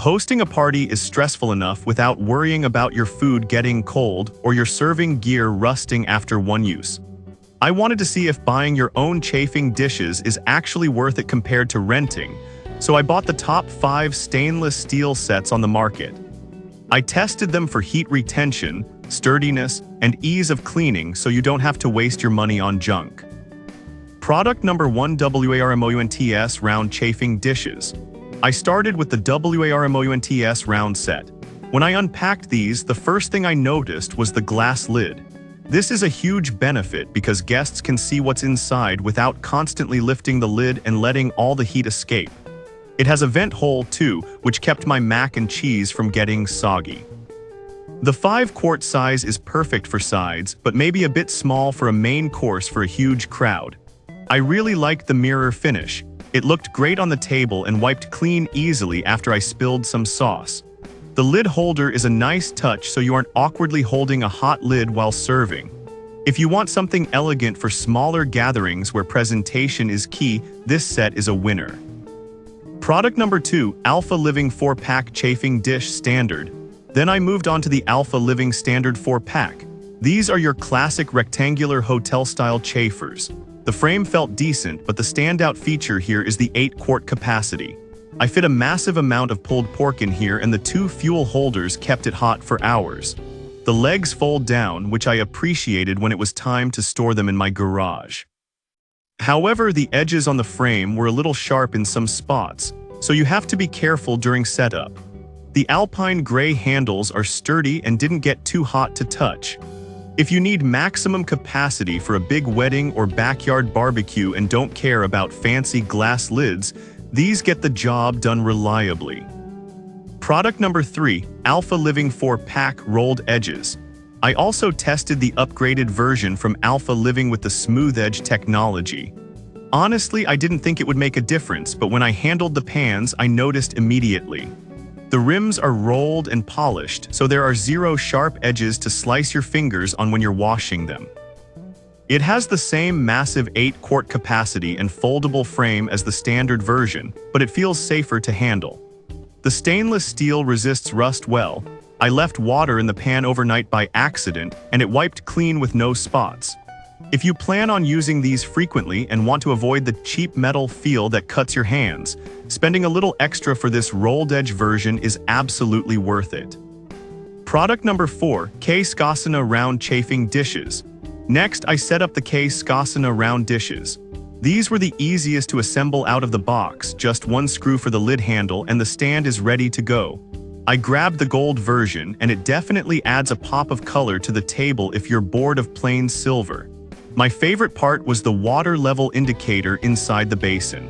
Hosting a party is stressful enough without worrying about your food getting cold or your serving gear rusting after one use. I wanted to see if buying your own chafing dishes is actually worth it compared to renting, so I bought the top 5 stainless steel sets on the market. I tested them for heat retention, sturdiness, and ease of cleaning so you don't have to waste your money on junk. Product number 1: WARMOUNTS Round Chafing Dishes. I started with the WARMOUNTS round set. When I unpacked these, the first thing I noticed was the glass lid. This is a huge benefit because guests can see what's inside without constantly lifting the lid and letting all the heat escape. It has a vent hole too, which kept my mac and cheese from getting soggy. The 5-quart size is perfect for sides, but maybe a bit small for a main course for a huge crowd. I really liked the mirror finish. It looked great on the table and wiped clean easily after I spilled some sauce. The lid holder is a nice touch so you aren't awkwardly holding a hot lid while serving. If you want something elegant for smaller gatherings where presentation is key, this set is a winner. Product number 2: Alpha Living 4-pack Chafing Dish Standard. Then I moved on to the Alpha Living Standard 4-pack. These are your classic rectangular hotel-style chafers. The frame felt decent, but the standout feature here is the 8-quart capacity. I fit a massive amount of pulled pork in here, and the 2 fuel holders kept it hot for hours. The legs fold down, which I appreciated when it was time to store them in my garage. However, the edges on the frame were a little sharp in some spots, so you have to be careful during setup. The Alpine gray handles are sturdy and didn't get too hot to touch. If you need maximum capacity for a big wedding or backyard barbecue and don't care about fancy glass lids, these get the job done reliably. Product number 3: Alpha Living 4-pack Rolled Edges. I also tested the upgraded version from Alpha Living with the Smooth Edge technology. Honestly, I didn't think it would make a difference, but when I handled the pans, I noticed immediately. The rims are rolled and polished, so there are 0 sharp edges to slice your fingers on when you're washing them. It has the same massive 8-quart capacity and foldable frame as the standard version, but it feels safer to handle. The stainless steel resists rust well. I left water in the pan overnight by accident, and it wiped clean with no spots. If you plan on using these frequently and want to avoid the cheap metal feel that cuts your hands, spending a little extra for this rolled edge version is absolutely worth it. Product number 4: K-Skasana Round Chafing Dishes. Next, I set up the K-Skasana round dishes. These were the easiest to assemble out of the box, just 1 screw for the lid handle and the stand is ready to go. I grabbed the gold version, and it definitely adds a pop of color to the table if you're bored of plain silver. My favorite part was the water level indicator inside the basin.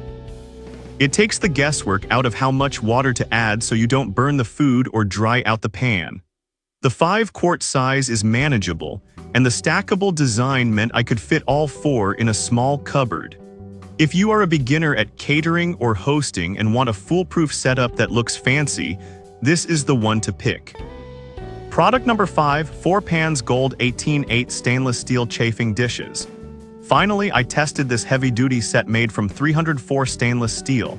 It takes the guesswork out of how much water to add so you don't burn the food or dry out the pan. The 5-quart size is manageable, and the stackable design meant I could fit all 4 in a small cupboard. If you are a beginner at catering or hosting and want a foolproof setup that looks fancy, this is the one to pick. Product number 5: 4Pans Gold 18/8 Stainless Steel Chafing Dishes. Finally, I tested this heavy-duty set made from 304 stainless steel.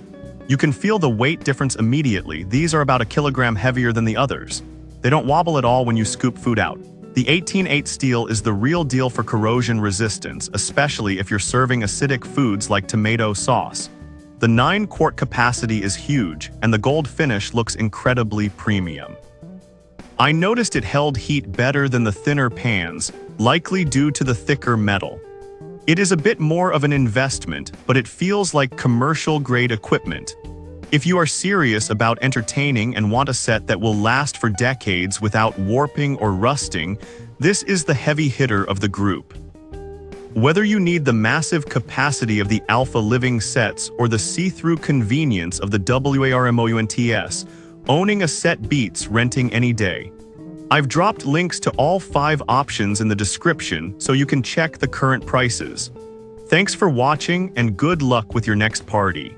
You can feel the weight difference immediately. These are about 1 kilogram heavier than the others. They don't wobble at all when you scoop food out. The 18/8 steel is the real deal for corrosion resistance, especially if you're serving acidic foods like tomato sauce. The 9-quart capacity is huge, and the gold finish looks incredibly premium. I noticed it held heat better than the thinner pans, likely due to the thicker metal. It is a bit more of an investment, but it feels like commercial-grade equipment. If you are serious about entertaining and want a set that will last for decades without warping or rusting, this is the heavy hitter of the group. Whether you need the massive capacity of the Alpha Living sets or the see-through convenience of the WARMOUNTS, owning a set beats renting any day. I've dropped links to all 5 options in the description so you can check the current prices. Thanks for watching and good luck with your next party.